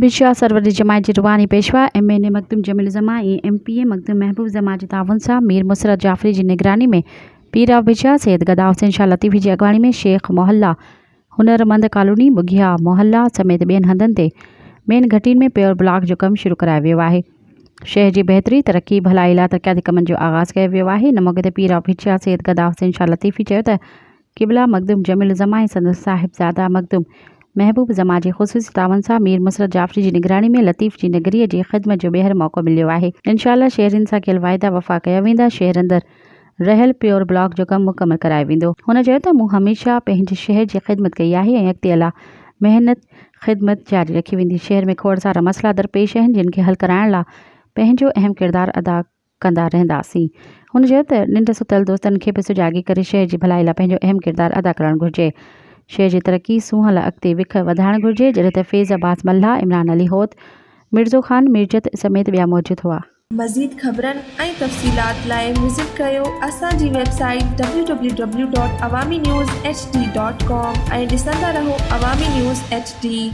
Visa Sarwari जमायत जी रुहानी Peshwa MN Makhdoom Jameel जमा ऐं MPA मखदूम महबूब जमा जे तावन सां मीर मुसरत जाफ़री जी निगरानी में पीरा बिशा सैयद गदा हुसैन शाह लतीफ़ी जी अॻवानी में शेख मोहल्ला हुनरमंद कॉलोनी बुघिया मोहल्ला समेत ॿियनि हंधनि ते मेन घटियुनि में पेवर ब्लॉक जो कमु शुरू करायो वियो आहे। शहर जी बहितरी तरक़ी भलाई लाइ तरक़ियाती कमनि जो आगाज़ कयो वियो आहे। इन मौक़े ते पीरा बिशा सैयद गदा हुसैन शाह लतीफ़ी चयो त क़िबला मखदूम जमील जमा ऐं संदसि साहिबज़ादा मखदूम महबूब जमा जे ख़ुसूसी तावन सां मीर मुसरत जाफ़री जी निगरानी में लतीफ़ जी नगरीअ जी ख़िदमत जो ॿीहर मौक़ो मिलियो आहे। इंशाअल्लाह शहरियुनि सां कयल वाइदा वफ़ा कया वेंदा। शहर अंदरि रहियल प्योर ब्लॉक जो कमु मुकमल करायो वेंदो। हुन चयो त मूं हमेशह पंहिंजे शहर जी ख़िदमत कई आहे ऐं अॻिते अला महिनत ख़िदमत जारी रखी वेंदी। शहर में खोड़ सारा मसइला दरपेश आहिनि जिन खे हल कराइण लाइ पंहिंजो अहम किरदारु अदा कंदा रहंदासीं। हुन चयो त निंड सुतल दोस्तनि खे बि सुजाॻी करे शहर जी भलाई लाइ पंहिंजो अहम किरदारु अदा करणु घुरिजे। शहर जी तरक़ी सूंहं लाइ अॻिते विख वधाइणु घुरिजे। जॾहिं त फैज़ अब्बास मल्हा, इमरान अली होत, मिर्ज़ो ख़ान मिर्जत समेत ॿिया मौजूदु हुआ। मज़ीद ख़बरनि ऐं तफ़सीलात लाइ विज़िट कयो असांजी वेबसाइट www.awamiNewsHD.com ऐं ॾिसंदा रहो अवामी न्यूज़ HD।